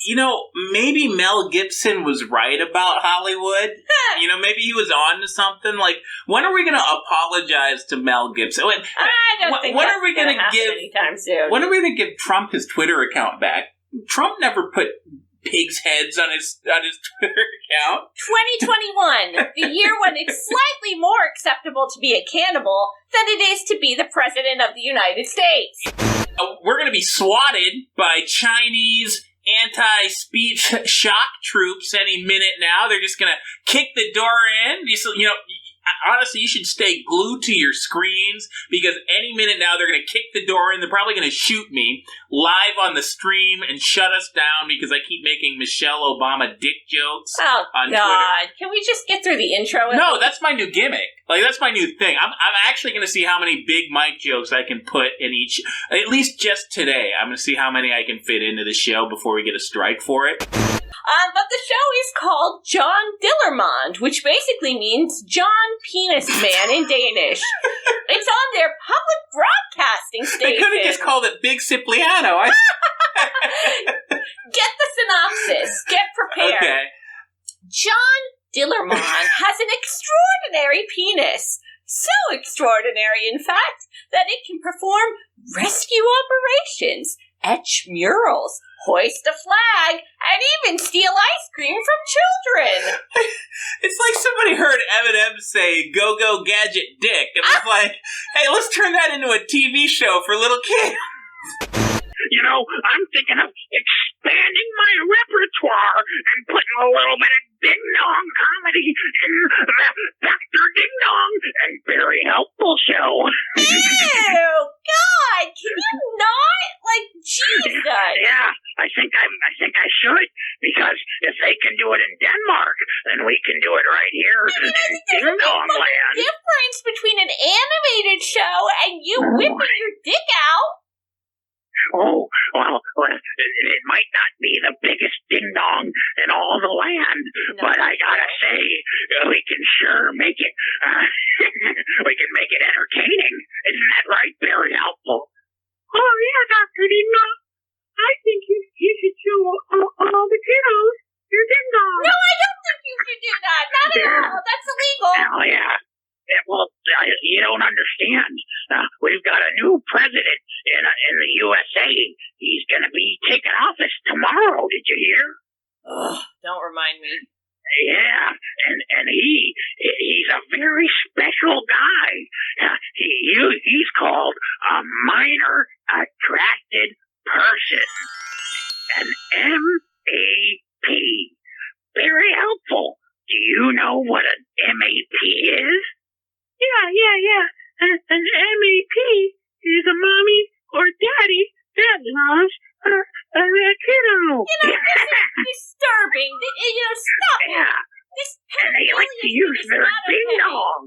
You know, maybe Mel Gibson was right about Hollywood. You know, maybe he was on to something. Like, when are we going to apologize to Mel Gibson? I don't think that's going to happen anytime soon. When are we going to give Trump his Twitter account back? Trump never put pigs' heads on his Twitter account. 2021, the year when it's slightly more acceptable to be a cannibal than it is to be the President of the United States. We're going to be swatted by Chinese anti-speech shock troops any minute now. They're just going to kick the door in. You know, honestly, you should stay glued to your screens because any minute now they're going to kick the door in. They're probably going to shoot me live on the stream and shut us down because I keep making Michelle Obama dick jokes on God. Twitter. Can we just get through the intro? No, that's my new gimmick. Like, that's my new thing. I'm actually going to see how many big mic jokes I can put in each. At least just today. I'm going to see how many I can fit into the show before we get a strike for it. But the show is called John Dillermond, which basically means John Penis Man in Danish. It's on their public broadcasting station. They could have just called it Big Cipriano. Get the synopsis. Get prepared. Okay. John Dillermond has an extraordinary penis. So extraordinary, in fact, that it can perform rescue operations, etch murals, hoist a flag, and even steal ice cream from children. It's like somebody heard Eminem say, "Go, go, Gadget Dick," and was like, hey, let's turn that into a TV show for little kids. You know, I'm thinking of expanding my repertoire and putting a little bit of ding-dong comedy in the Dr. Ding-Dong and Very Helpful show. Ew, God, can you not? Like, Jesus. Yeah, I think I should, because if they can do it in Denmark, then we can do it right here in Ding-Dong land. There's a difference between an animated show and you whipping your dick out. Oh, well, it might not be the biggest ding-dong in all the land, but I gotta say, we can sure make it, we can make it entertaining. Isn't that right? Very helpful. Oh, yeah, Dr. Ding-Dong. I think you should show all the kiddos your ding-dong. No, I don't think you should do that. Not at all. That's illegal. Oh, yeah. Well, you don't understand. We've got a new president in the USA. He's going to be taking office tomorrow. Did you hear? Ugh, don't remind me. Yeah, and he's a very special guy. He's called a minor attracted person, an MAP. Very helpful. Do you know what an MAP is? Yeah. An MAP is a mommy or daddy that loves a kiddo. You know, this is disturbing. Stop. Yeah. And they like to use their ding-dong.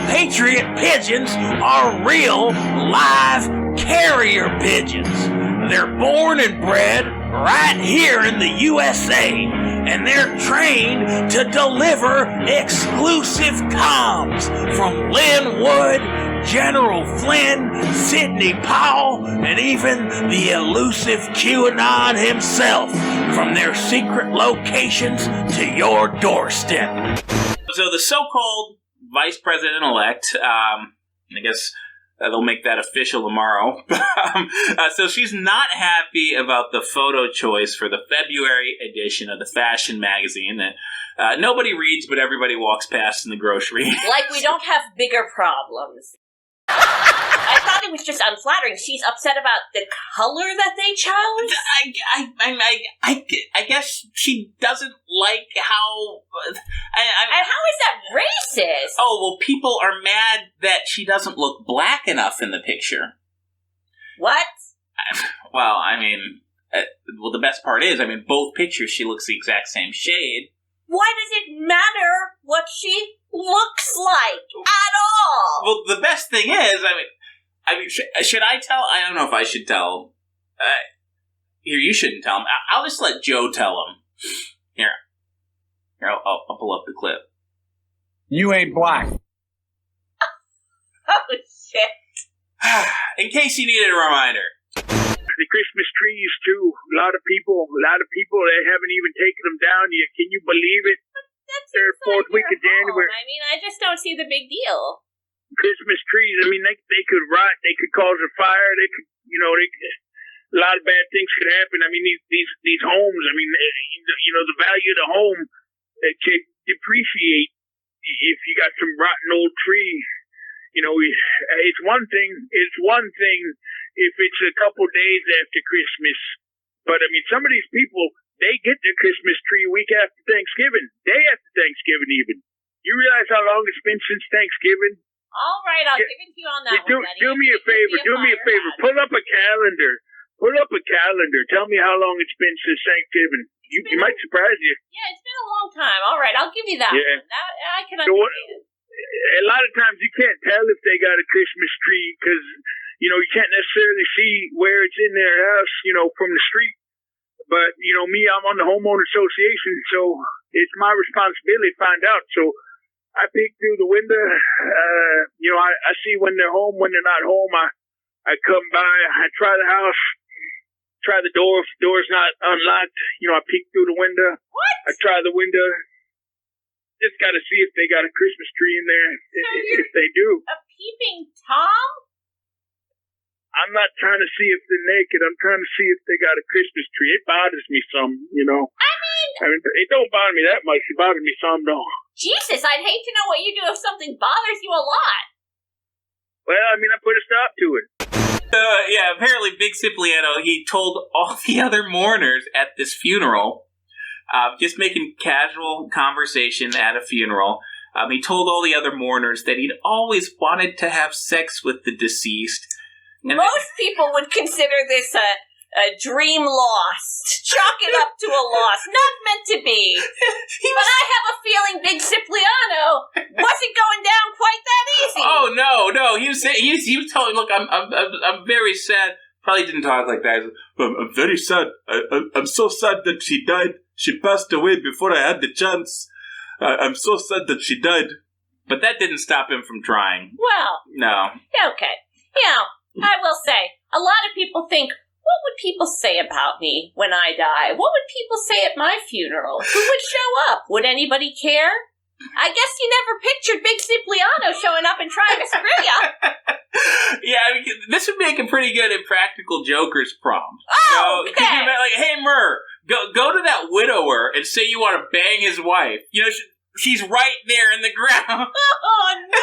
Patriot Pigeons are real, live carrier pigeons. They're born and bred right here in the USA, and they're trained to deliver exclusive comms from Lynn Wood, General Flynn, Sidney Powell, and even the elusive QAnon himself from their secret locations to your doorstep. So the so-called Vice President-Elect, I guess they'll make that official tomorrow. So she's not happy about the photo choice for the February edition of the fashion magazine that nobody reads, but everybody walks past in the grocery. Like we don't have bigger problems. I thought it was just unflattering. She's upset about the color that they chose? I guess she doesn't like how... and how is that racist? Oh, well, people are mad that she doesn't look black enough in the picture. What? Well, I mean... the best part is, both pictures she looks the exact same shade. Why does it matter what she looks like at all? Well, the best thing is, should I tell? I don't know if I should tell. Here, you shouldn't tell him. I'll just let Joe tell him. Here, I'll pull up the clip. You ain't black. Oh, shit. in case you needed a reminder. The Christmas trees too. A lot of people they haven't even taken them down yet. Can you believe it? That's Third, fourth week of January. I mean, I just don't see the big deal. Christmas trees. I mean, they could rot. They could cause a fire. They could, a lot of bad things could happen. I mean, these homes. I mean, the value of the home could depreciate if you got some rotten old tree. It's one thing. It's one thing if it's a couple days after Christmas. But I mean, some of these people, they get their Christmas tree a week after Thanksgiving, day after Thanksgiving even. You realize how long it's been since Thanksgiving? All right, I'll give it to you on that one, buddy. Do me a favor. Do me a favor. Pull up a calendar. Tell me how long it's been since Thanksgiving. You might surprise you. Yeah, it's been a long time. All right, I'll give you that one. I can understand. A lot of times you can't tell if they got a Christmas tree because, you can't necessarily see where it's in their house, from the street. But, me, I'm on the homeowner association, so it's my responsibility to find out. So I peek through the window. I see when they're home, when they're not home. I come by, I try the house, try the door. If the door's not unlocked, I peek through the window. What? I try the window. Just got to see if they got a Christmas tree in there. So if they do. A peeping Tom? I'm not trying to see if they're naked. I'm trying to see if they got a Christmas tree. It bothers me some, I mean, it don't bother me that much. It bothers me some, though. Jesus, I'd hate to know what you do if something bothers you a lot. Well, I mean, I put a stop to it. Apparently Big Cipriano, he told all the other mourners at this funeral, just making casual conversation at a funeral, he told all the other mourners that he'd always wanted to have sex with the deceased. And most people would consider this a dream lost. Chalk it up to a loss. Not meant to be. But I have a feeling Big Cipriano wasn't going down quite that easy. Oh, no. He was telling, look, I'm very sad. Probably didn't talk like that. I'm very sad. I'm so sad that she died. She passed away before I had the chance. I'm so sad that she died. But that didn't stop him from trying. Well. No. Okay. I will say, a lot of people think, what would people say about me when I die? What would people say at my funeral? Who would show up? Would anybody care? I guess you never pictured Big Cipriano showing up and trying to screw ya. This would make a pretty good Impractical Jokers prompt. Oh, okay. Like, hey, Murr, go to that widower and say you want to bang his wife. She's right there in the ground. Oh, no!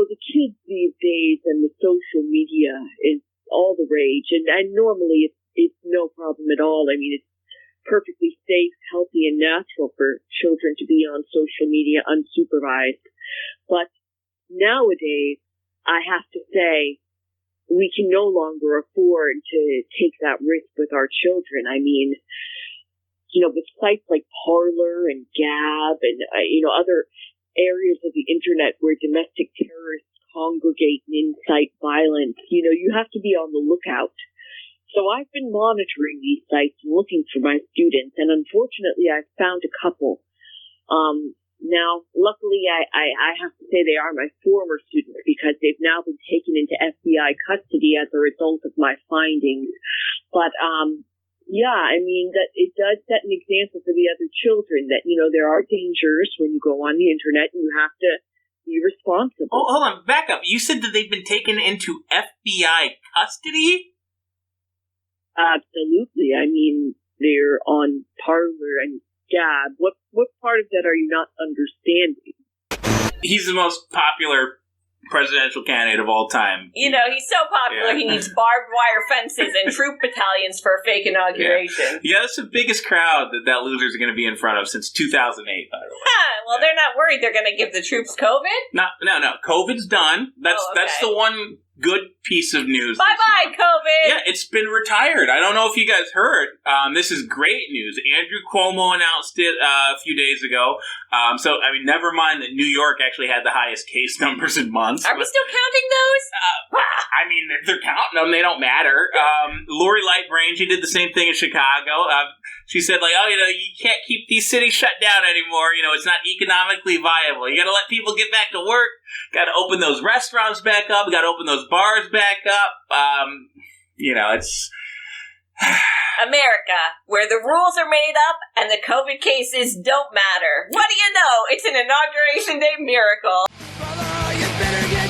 The kids these days and the social media is all the rage, and normally it's no problem at all. I mean, it's perfectly safe, healthy, and natural for children to be on social media unsupervised. But nowadays, I have to say, we can no longer afford to take that risk with our children. I mean, with sites like Parler and Gab and, other areas of the internet where domestic terrorists congregate and incite violence, you have to be on the lookout. So I've been monitoring these sites, looking for my students, and unfortunately I've found a couple. Now, luckily I have to say they are my former students because they've now been taken into FBI custody as a result of my findings. But, I mean, that it does set an example for the other children that, there are dangers when you go on the internet and you have to be responsible. Oh, hold on, back up. You said that they've been taken into FBI custody? Absolutely. I mean, they're on Parler and Gab. What part of that are you not understanding? He's the most popular presidential candidate of all time. He's so popular he needs barbed wire fences and troop battalions for a fake inauguration. Yeah, that's the biggest crowd that loser's going to be in front of since 2008, by the way. Well, they're not worried they're going to give the troops COVID? No. COVID's done. That's the one good piece of news. Bye-bye, COVID! Yeah, it's been retired. I don't know if you guys heard. This is great news. Andrew Cuomo announced it a few days ago. Never mind that New York actually had the highest case numbers in months. Are we still counting those? They're counting them. They don't matter. Lori Lightbrain, she did the same thing in Chicago. She said, like, oh, you can't keep these cities shut down anymore. It's not economically viable. You got to let people get back to work. Got to open those restaurants back up. Got to open those bars back up. It's America, where the rules are made up and the COVID cases don't matter. What do you know? It's an Inauguration Day miracle. Brother, you better get